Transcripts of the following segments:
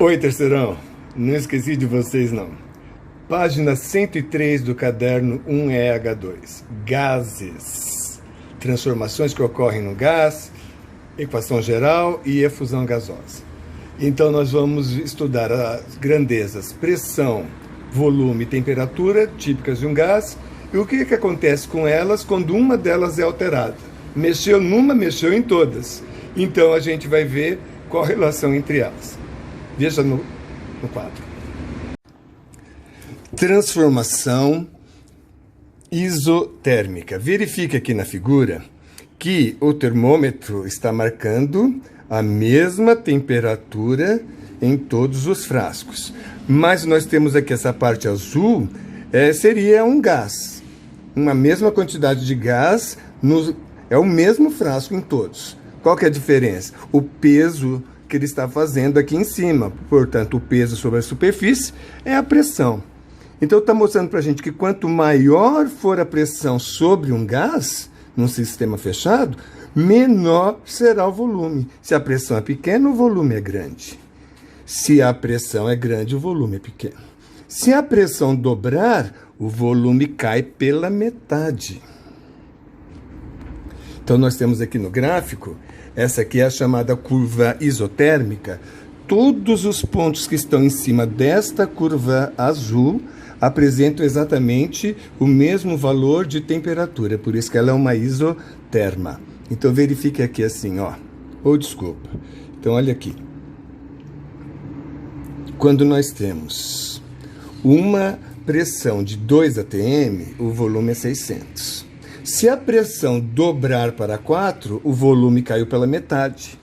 Oi, terceirão. Não esqueci de vocês, não. Página 103 do caderno 1EH2. Gases. Transformações que ocorrem no gás, equação geral e efusão gasosa. Então, nós vamos estudar as grandezas, pressão, volume e temperatura típicas de um gás e o que acontece com elas quando uma delas é alterada. Mexeu numa, mexeu em todas. Então, a gente vai ver qual a relação entre elas. Veja no quadro. Transformação isotérmica. Verifique aqui na figura que o termômetro está marcando a mesma temperatura em todos os frascos. Mas nós temos aqui essa parte azul, seria um gás. Uma mesma quantidade de gás, é o mesmo frasco em todos. Qual que é a diferença? O peso que ele está fazendo aqui em cima. Portanto, o peso sobre a superfície é a pressão. Então, está mostrando para a gente que quanto maior for a pressão sobre um gás, num sistema fechado, menor será o volume. Se a pressão é pequena, o volume é grande. Se a pressão é grande, o volume é pequeno. Se a pressão dobrar, o volume cai pela metade. Então, nós temos aqui no gráfico, essa aqui é a chamada curva isotérmica. Todos os pontos que estão em cima desta curva azul apresentam exatamente o mesmo valor de temperatura, por isso que ela é uma isoterma. Então, verifique aqui assim, ó. Desculpa. Então, olha aqui. Quando nós temos uma pressão de 2 atm, o volume é 600. Se a pressão dobrar para 4, o volume caiu pela metade.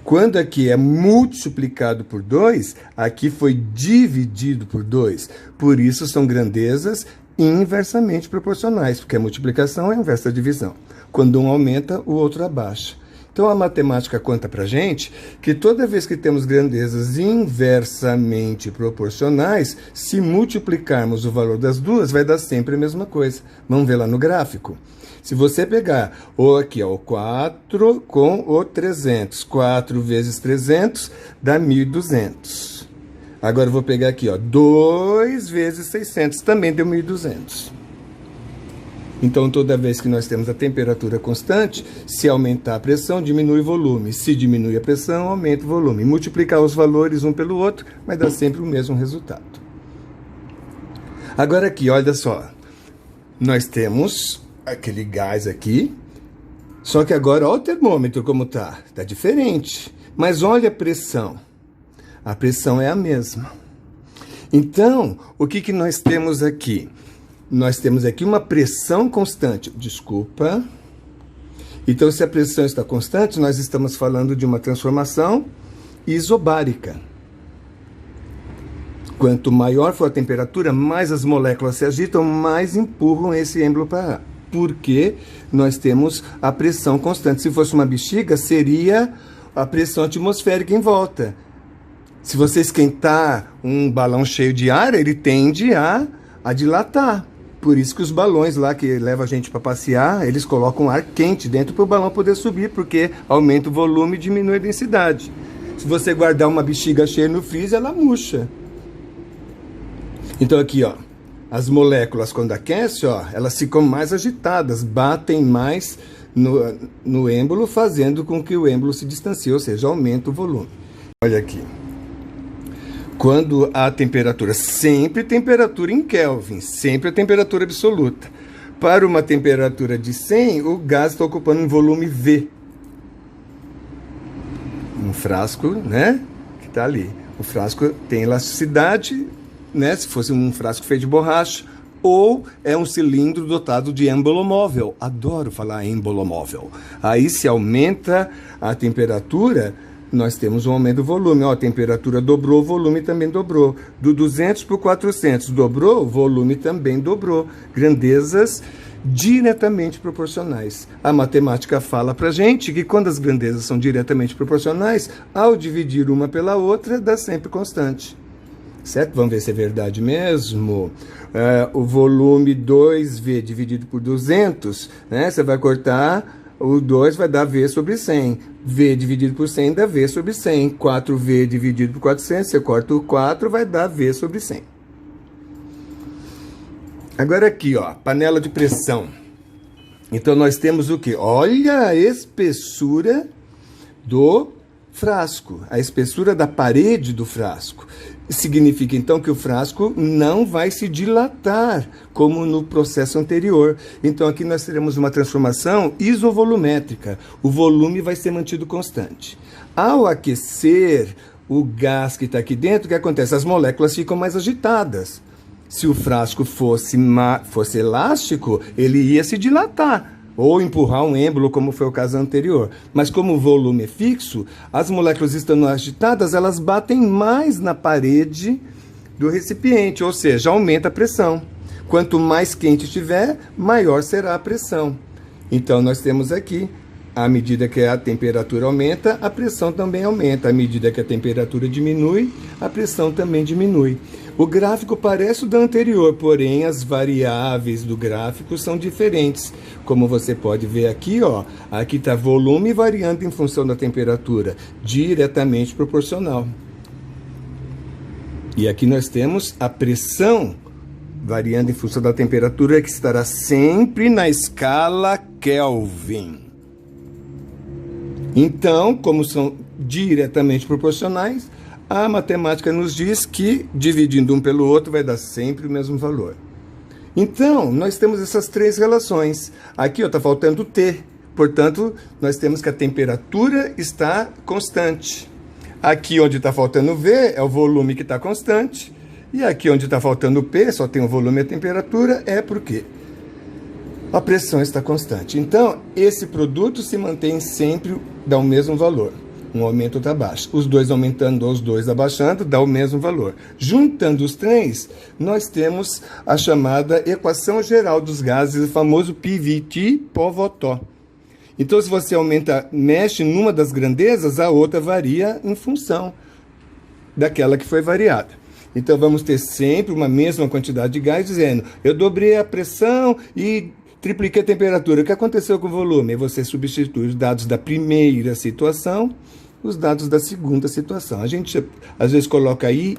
Quando aqui é multiplicado por 2, aqui foi dividido por 2. Por isso são grandezas inversamente proporcionais, porque a multiplicação é inversa da divisão. Quando um aumenta, o outro abaixa. Então a matemática conta pra gente que toda vez que temos grandezas inversamente proporcionais, se multiplicarmos o valor das duas, vai dar sempre a mesma coisa. Vamos ver lá no gráfico. Se você pegar o 4 com o 300, 4 vezes 300 dá 1.200. Agora eu vou pegar aqui, 2 vezes 600, também deu 1.200. Então, toda vez que nós temos a temperatura constante, se aumentar a pressão, diminui o volume. Se diminui a pressão, aumenta o volume. Multiplicar os valores um pelo outro, vai dar sempre o mesmo resultado. Agora aqui, olha só. Nós temos aquele gás aqui, só que agora, olha o termômetro como está. Está diferente. Mas olha a pressão. A pressão é a mesma. Então, o que nós temos aqui? Nós temos aqui uma pressão constante. Desculpa. Então, se a pressão está constante, nós estamos falando de uma transformação isobárica. Quanto maior for a temperatura, mais as moléculas se agitam, mais empurram esse êmbolo para lá. Porque nós temos a pressão constante. Se fosse uma bexiga, seria a pressão atmosférica em volta. Se você esquentar um balão cheio de ar, ele tende a dilatar. Por isso que os balões lá que levam a gente para passear, eles colocam ar quente dentro para o balão poder subir, porque aumenta o volume e diminui a densidade. Se você guardar uma bexiga cheia no freezer, ela murcha. Então aqui, as moléculas quando aquecem, elas ficam mais agitadas, batem mais no êmbolo, fazendo com que o êmbolo se distancie, ou seja, aumenta o volume. Olha aqui. Quando a temperatura, sempre temperatura em Kelvin, sempre a temperatura absoluta. Para uma temperatura de 100, o gás está ocupando um volume V. Um frasco, né, que está ali. O frasco tem elasticidade, né, se fosse um frasco feito de borracha, ou é um cilindro dotado de êmbolo móvel. Adoro falar êmbolo móvel. Aí se aumenta a temperatura, nós temos um aumento do volume. A temperatura dobrou, o volume também dobrou. Do 200 para o 400 dobrou, o volume também dobrou. Grandezas diretamente proporcionais. A matemática fala para a gente que quando as grandezas são diretamente proporcionais, ao dividir uma pela outra, dá sempre constante. Certo? Vamos ver se é verdade mesmo. O volume 2V dividido por 200, né? Você vai cortar O 2 vai dar V sobre 100. V dividido por 100 dá V sobre 100. 4V dividido por 400, você corta o 4, vai dar V sobre 100. Agora aqui, ó, panela de pressão. Então, nós temos o quê? Olha a espessura do frasco, a espessura da parede do frasco. Significa, então, que o frasco não vai se dilatar, como no processo anterior. Então, aqui nós teremos uma transformação isovolumétrica. O volume vai ser mantido constante. Ao aquecer o gás que está aqui dentro, o que acontece? As moléculas ficam mais agitadas. Se o frasco fosse elástico, ele ia se dilatar, ou empurrar um êmbolo, como foi o caso anterior. Mas como o volume é fixo, as moléculas estando agitadas, elas batem mais na parede do recipiente, ou seja, aumenta a pressão. Quanto mais quente estiver, maior será a pressão. Então, nós temos aqui, à medida que a temperatura aumenta, a pressão também aumenta. À medida que a temperatura diminui, a pressão também diminui. O gráfico parece o do anterior, porém as variáveis do gráfico são diferentes. Como você pode ver aqui, ó, aqui está volume variando em função da temperatura, diretamente proporcional. E aqui nós temos a pressão variando em função da temperatura, que estará sempre na escala Kelvin. Então, como são diretamente proporcionais, a matemática nos diz que, dividindo um pelo outro, vai dar sempre o mesmo valor. Então, nós temos essas três relações. Aqui está faltando T. Portanto, nós temos que a temperatura está constante. Aqui onde está faltando V é o volume que está constante. E aqui onde está faltando P, só tem o volume e a temperatura, é porque a pressão está constante. Então, esse produto se mantém sempre, dá o mesmo valor. Um aumenta, outro abaixa. Os dois aumentando ou os dois abaixando, dá o mesmo valor. Juntando os três, nós temos a chamada equação geral dos gases, o famoso PVT Povotó. Então, se você mexe numa das grandezas, a outra varia em função daquela que foi variada. Então, vamos ter sempre uma mesma quantidade de gás, dizendo, eu dobrei a pressão e tripliquei a temperatura. O que aconteceu com o volume? Você substitui os dados da primeira situação, os dados da segunda situação. A gente, às vezes, coloca I,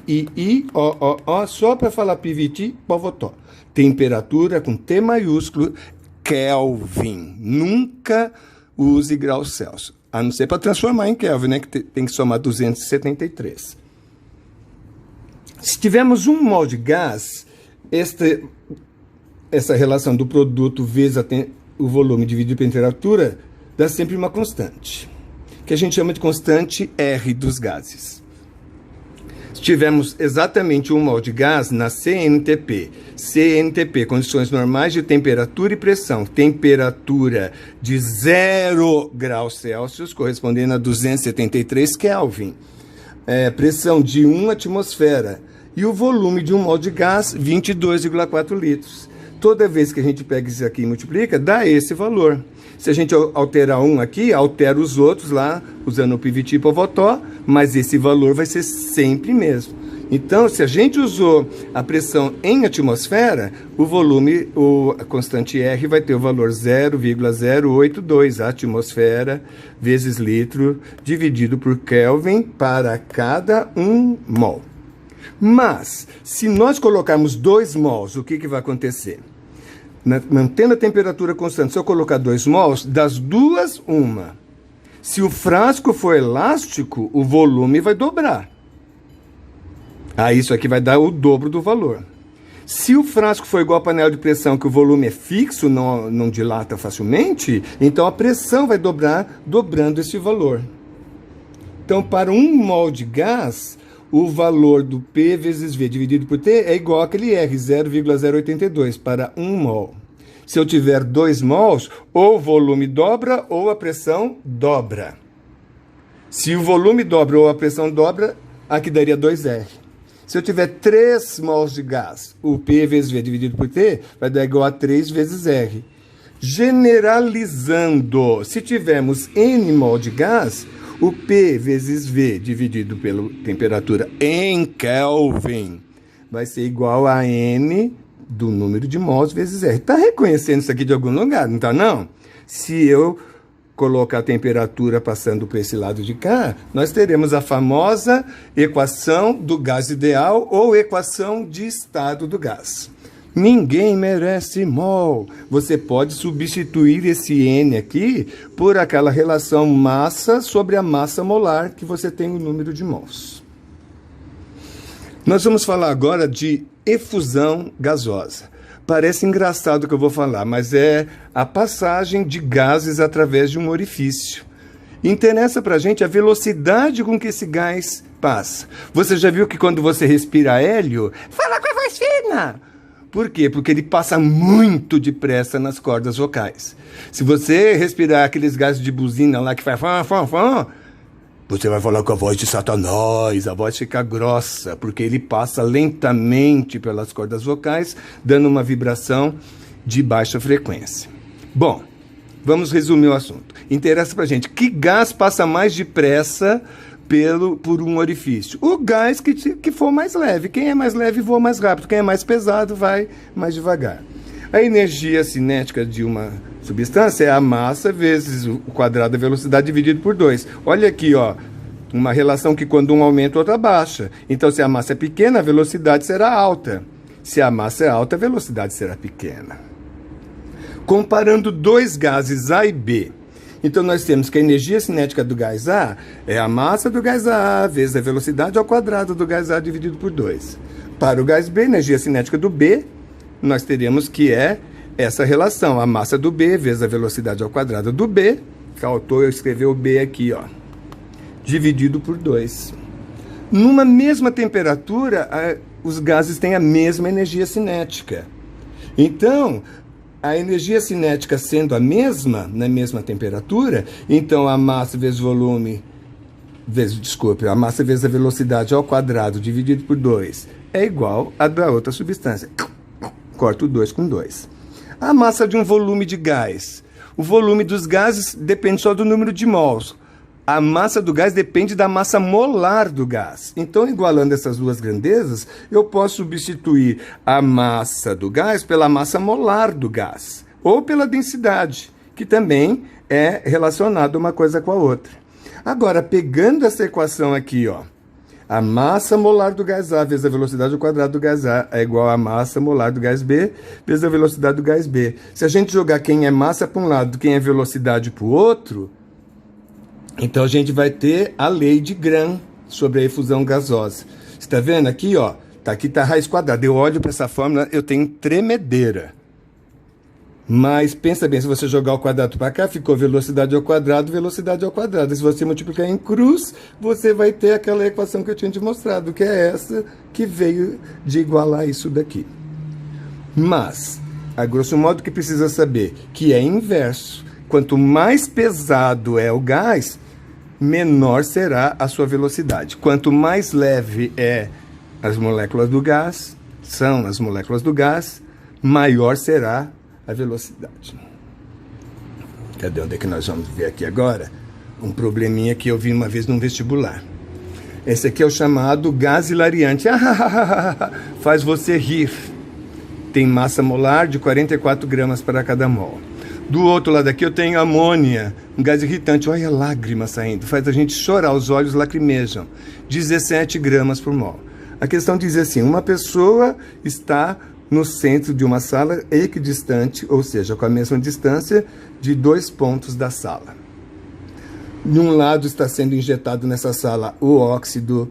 O, só para falar PVT, Povotó. Temperatura com T maiúsculo, Kelvin. Nunca use graus Celsius. A não ser para transformar em Kelvin, né? Que tem que somar 273. Se tivermos 1 mol de gás, essa relação do produto vezes o volume dividido pela temperatura dá sempre uma constante, que a gente chama de constante R dos gases. Se tivermos exatamente 1 mol de gás na CNTP, condições normais de temperatura e pressão, temperatura de 0 graus Celsius, correspondendo a 273 Kelvin, pressão de 1 atmosfera, e o volume de 1 mol de gás, 22,4 litros. Toda vez que a gente pega isso aqui e multiplica, dá esse valor. Se a gente alterar um aqui, altera os outros lá, usando o PVT Povotó, mas esse valor vai ser sempre mesmo. Então, se a gente usou a pressão em atmosfera, o volume, a constante R, vai ter o valor 0,082 atmosfera vezes litro, dividido por Kelvin para cada 1 mol. Mas, se nós colocarmos 2 mols, o que vai acontecer? Mantendo a temperatura constante, se eu colocar 2 mols, das duas, uma. Se o frasco for elástico, o volume vai dobrar. Aí isso aqui vai dar o dobro do valor. Se o frasco for igual a panela de pressão, que o volume é fixo, não dilata facilmente, então a pressão vai dobrar, dobrando esse valor. Então, para 1 mol de gás, o valor do P vezes V dividido por T é igual àquele R, 0,082 para 1 mol. Se eu tiver 2 mols, ou o volume dobra ou a pressão dobra. Se o volume dobra ou a pressão dobra, aqui daria 2R. Se eu tiver 3 mols de gás, o P vezes V dividido por T vai dar igual a 3 vezes R. Generalizando, se tivermos N mol de gás, o P vezes V dividido pela temperatura em Kelvin vai ser igual a N do número de mols vezes R. Está reconhecendo isso aqui de algum lugar, não está não? Se eu colocar a temperatura passando para esse lado de cá, nós teremos a famosa equação do gás ideal ou equação de estado do gás. Ninguém merece mol. Você pode substituir esse N aqui por aquela relação massa sobre a massa molar que você tem o número de mols. Nós vamos falar agora de efusão gasosa. Parece engraçado o que eu vou falar, mas é a passagem de gases através de um orifício. Interessa para a gente a velocidade com que esse gás passa. Você já viu que quando você respira hélio, fala com a voz fina. Por quê? Porque ele passa muito depressa nas cordas vocais. Se você respirar aqueles gases de buzina lá que faz fã, fã, fã, você vai falar com a voz de Satanás, a voz fica grossa, porque ele passa lentamente pelas cordas vocais, dando uma vibração de baixa frequência. Bom, vamos resumir o assunto. Interessa pra gente, que gás passa mais depressa por um orifício? O gás que for mais leve. Quem é mais leve voa mais rápido, quem é mais pesado vai mais devagar. A energia cinética de uma substância é a massa vezes o quadrado da velocidade dividido por 2. Olha aqui, ó, uma relação que quando um aumenta, o outro abaixa. Então, se a massa é pequena, a velocidade será alta. Se a massa é alta, a velocidade será pequena. Comparando dois gases A e B. Então, nós temos que a energia cinética do gás A é a massa do gás A vezes a velocidade ao quadrado do gás A dividido por 2. Para o gás B, a energia cinética do B, nós teremos que é essa relação, a massa do B vezes a velocidade ao quadrado do B, faltou eu escrever o B aqui, ó, dividido por 2. Numa mesma temperatura, os gases têm a mesma energia cinética. Então, a energia cinética sendo a mesma, na mesma temperatura, então a massa vezes o volume, a massa vezes a velocidade ao quadrado dividido por 2 é igual a da outra substância. Corto 2 com 2. A massa de um volume de gás. O volume dos gases depende só do número de mols. A massa do gás depende da massa molar do gás. Então, igualando essas duas grandezas, eu posso substituir a massa do gás pela massa molar do gás. Ou pela densidade, que também é relacionada uma coisa com a outra. Agora, pegando essa equação aqui, ó, a massa molar do gás A vezes a velocidade ao quadrado do gás A é igual à massa molar do gás B vezes a velocidade do gás B. Se a gente jogar quem é massa para um lado, quem é velocidade para o outro, então a gente vai ter a lei de Gram sobre a efusão gasosa. Você está vendo aqui, ó? Aqui está a raiz quadrada. Eu olho para essa fórmula, eu tenho tremedeira. Mas pensa bem, se você jogar o quadrado para cá, ficou velocidade ao quadrado, velocidade ao quadrado. E se você multiplicar em cruz, você vai ter aquela equação que eu tinha te mostrado, que é essa que veio de igualar isso daqui. Mas, a grosso modo, que precisa saber que é inverso. Quanto mais pesado é o gás, menor será a sua velocidade. Quanto mais leve as moléculas do gás, são as moléculas do gás, maior será a velocidade. Cadê onde é que nós vamos ver aqui agora? Um probleminha que eu vi uma vez num vestibular. Esse aqui é o chamado gás hilariante. Faz você rir. Tem massa molar de 44 gramas para cada mol. Do outro lado aqui eu tenho amônia, um gás irritante. Olha a lágrima saindo, faz a gente chorar, os olhos lacrimejam. 17 gramas por mol. A questão diz assim, uma pessoa está no centro de uma sala equidistante, ou seja, com a mesma distância de 2 pontos da sala. De um lado está sendo injetado nessa sala o óxido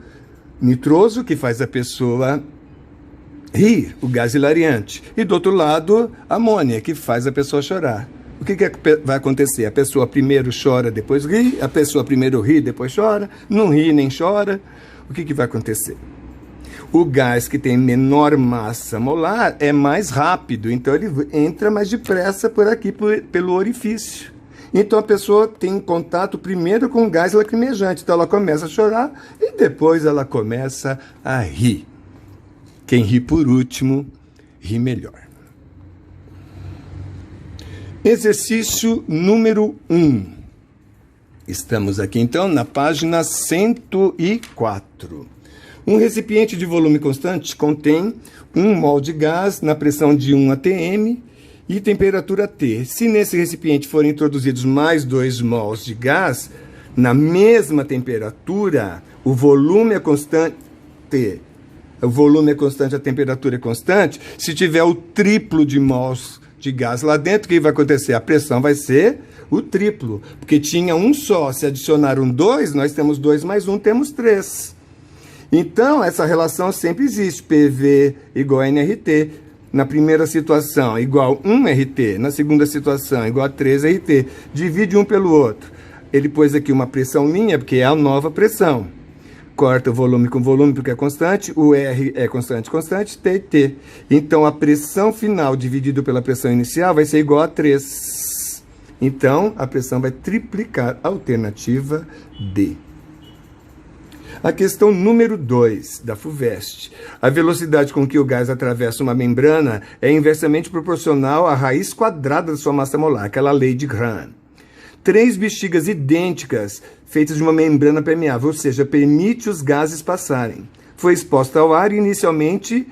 nitroso, que faz a pessoa rir, o gás hilariante. E do outro lado, a amônia, que faz a pessoa chorar. O que vai acontecer? A pessoa primeiro chora, depois ri, a pessoa primeiro ri, depois chora, não ri nem chora. O que vai acontecer? O gás que tem menor massa molar é mais rápido, então ele entra mais depressa por aqui, pelo orifício. Então a pessoa tem contato primeiro com o gás lacrimejante, então ela começa a chorar e depois ela começa a rir. Quem ri por último, ri melhor. Exercício número 1. Estamos aqui então na página 104. Um recipiente de volume constante contém 1 mol de gás na pressão de 1 atm e temperatura T. Se nesse recipiente forem introduzidos mais 2 mols de gás, na mesma temperatura, o volume é constante, o volume é constante, a temperatura é constante. Se tiver o triplo de mols de gás lá dentro, o que vai acontecer? A pressão vai ser o triplo, porque tinha um só. Se adicionaram 2, nós temos 2 mais 1, temos 3. Então, essa relação sempre existe, PV igual a nRT. Na primeira situação, igual 1 RT. Na segunda situação, igual a 3 RT. Divide um pelo outro. Ele pôs aqui uma pressão linha, porque é a nova pressão. Corta o volume com volume, porque é constante. O R é constante, constante, T e T. Então, a pressão final dividido pela pressão inicial vai ser igual a 3. Então, a pressão vai triplicar. Alternativa D. A questão número 2 da FUVEST. A velocidade com que o gás atravessa uma membrana é inversamente proporcional à raiz quadrada da sua massa molar, aquela lei de Graham. 3 bexigas idênticas, feitas de uma membrana permeável, ou seja, permite os gases passarem. Foi exposta ao ar inicialmente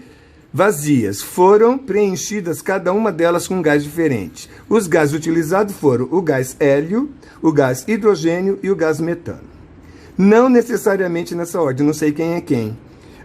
vazias. Foram preenchidas cada uma delas com um gás diferente. Os gases utilizados foram o gás hélio, o gás hidrogênio e o gás metano. Não necessariamente nessa ordem, não sei quem é quem.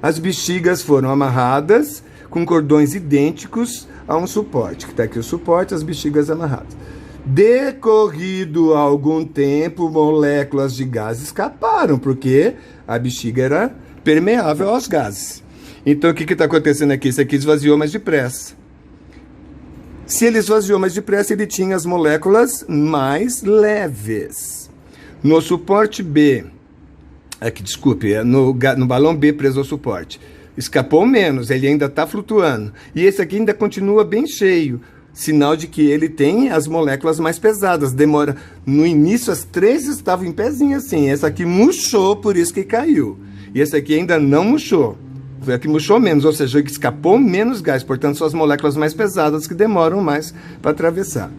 As bexigas foram amarradas com cordões idênticos a um suporte, que está aqui o suporte, as bexigas amarradas. Decorrido algum tempo, moléculas de gás escaparam, porque a bexiga era permeável aos gases. Então, o que está acontecendo aqui? Isso aqui esvaziou mais depressa. Se ele esvaziou mais depressa, ele tinha as moléculas mais leves. No suporte B, no balão B preso ao suporte, escapou menos, ele ainda está flutuando. E esse aqui ainda continua bem cheio, sinal de que ele tem as moléculas mais pesadas. Demora. No início, as 3 estavam em pezinho assim. Essa aqui murchou, por isso que caiu. E esse aqui ainda não murchou. Foi a que murchou menos, ou seja, que escapou menos gás. Portanto, são as moléculas mais pesadas que demoram mais para atravessar.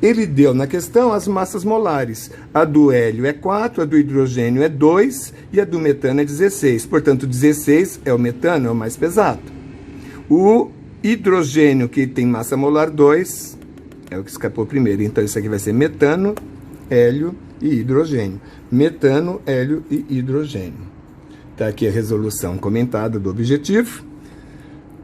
Ele deu na questão as massas molares. A do hélio é 4, a do hidrogênio é 2 e a do metano é 16. Portanto, 16 é o metano, é o mais pesado. O hidrogênio, que tem massa molar 2, é o que escapou primeiro. Então, isso aqui vai ser metano, hélio e hidrogênio. Metano, hélio e hidrogênio. Está aqui a resolução comentada do objetivo.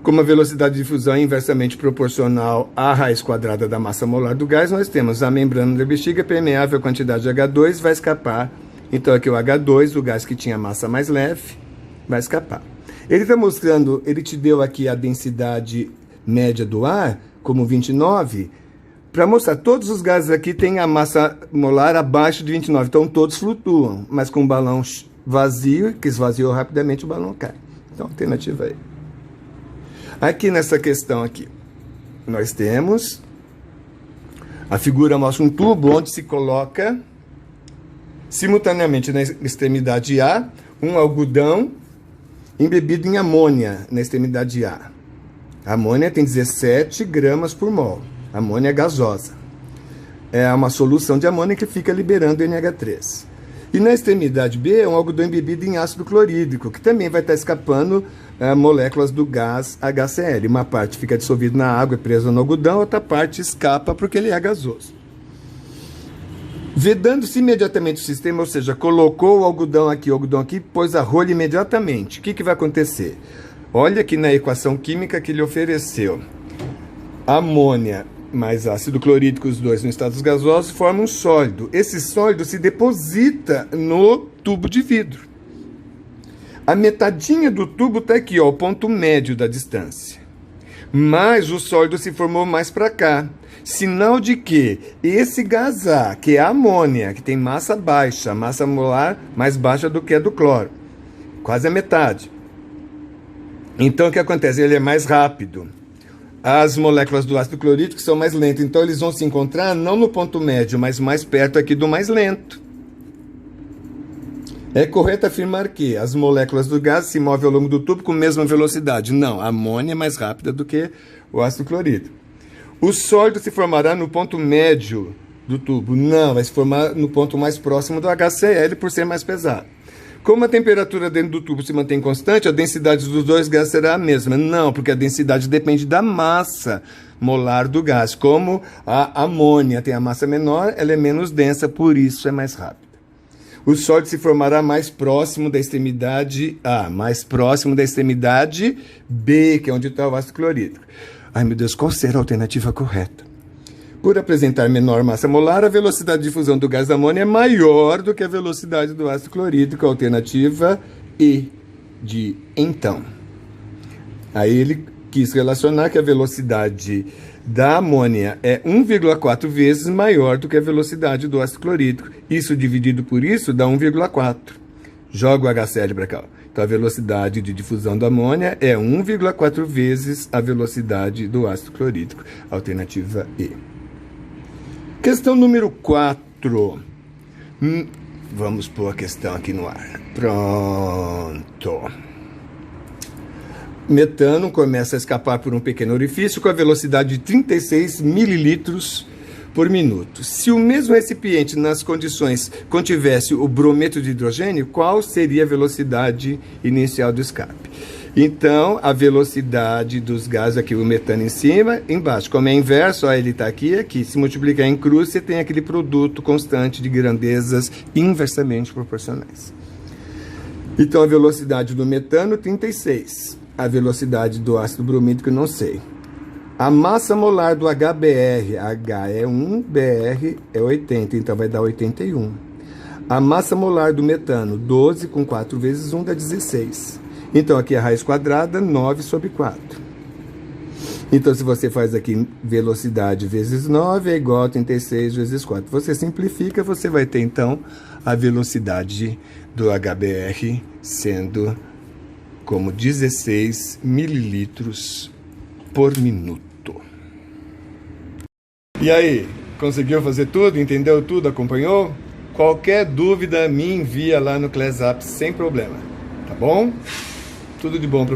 Como a velocidade de difusão é inversamente proporcional à raiz quadrada da massa molar do gás, nós temos a membrana da bexiga permeável à quantidade de H2, vai escapar. Então, aqui o H2, o gás que tinha massa mais leve, vai escapar. Ele está mostrando, ele te deu aqui a densidade média do ar, como 29, para mostrar, todos os gases aqui têm a massa molar abaixo de 29, então todos flutuam, mas com o balão vazio, que esvaziou rapidamente, o balão cai. Então, alternativa aí. Aqui nessa questão aqui, nós temos, a figura mostra um tubo onde se coloca, simultaneamente na extremidade A, um algodão embebido em amônia na extremidade A. A amônia tem 17 gramas por mol. A amônia é gasosa. É uma solução de amônia que fica liberando NH3. E na extremidade B é um algodão embebido em ácido clorídrico, que também vai estar escapando moléculas do gás HCl. Uma parte fica dissolvida na água e presa no algodão, outra parte escapa porque ele é gasoso. Vedando-se imediatamente o sistema, ou seja, colocou o algodão aqui, pôs a rolha imediatamente. O que vai acontecer? Olha aqui na equação química que ele ofereceu. Amônia mais ácido clorídrico, os dois no estado gasoso, formam um sólido. Esse sólido se deposita no tubo de vidro. A metadinha do tubo está aqui, ó, o ponto médio da distância. Mas o sólido se formou mais para cá. Sinal de que esse gás A, que é a amônia, que tem massa baixa, massa molar mais baixa do que a do cloro, quase a metade. Então, o que acontece? Ele é mais rápido. As moléculas do ácido clorídrico são mais lentas, então eles vão se encontrar não no ponto médio, mas mais perto aqui do mais lento. É correto afirmar que as moléculas do gás se movem ao longo do tubo com a mesma velocidade. Não, a amônia é mais rápida do que o ácido clorídrico. O sólido se formará no ponto médio do tubo. Não, vai se formar no ponto mais próximo do HCl por ser mais pesado. Como a temperatura dentro do tubo se mantém constante, a densidade dos dois gases será a mesma. Não, porque a densidade depende da massa molar do gás. Como a amônia tem a massa menor, ela é menos densa, por isso é mais rápida. O sólido se formará mais próximo da extremidade A, mais próximo da extremidade B, que é onde está o ácido clorídrico. Ai, meu Deus, qual será a alternativa correta? Por apresentar menor massa molar, a velocidade de difusão do gás da amônia é maior do que a velocidade do ácido clorídrico, a alternativa E, de então. Aí ele quis relacionar que a velocidade da amônia é 1,4 vezes maior do que a velocidade do ácido clorídrico. Isso dividido por isso dá 1,4. Joga o HCl para cá. Então, a velocidade de difusão da amônia é 1,4 vezes a velocidade do ácido clorídrico. Alternativa E. Questão número 4. Vamos pôr a questão aqui no ar. Pronto. Metano começa a escapar por um pequeno orifício com a velocidade de 36 mililitros por minuto. Se o mesmo recipiente, nas condições, contivesse o brometo de hidrogênio, qual seria a velocidade inicial do escape? Então, a velocidade dos gases, aqui o metano em cima, embaixo. Como é inverso, ó, ele está aqui, se multiplicar em cruz, você tem aquele produto constante de grandezas inversamente proporcionais. Então, a velocidade do metano, 36. A velocidade do ácido bromídrico, não sei. A massa molar do HBr, H é 1, BR é 80, então vai dar 81. A massa molar do metano, 12 com 4 vezes 1 dá 16. Então, aqui a raiz quadrada, 9 sobre 4. Então, se você faz aqui velocidade vezes 9 é igual a 36 vezes 4. Você simplifica, você vai ter, então, a velocidade do HBr sendo como 16 mililitros por minuto. E aí, conseguiu fazer tudo? Entendeu tudo? Acompanhou? Qualquer dúvida, me envia lá no ClassApp sem problema. Tá bom? Tudo de bom para você.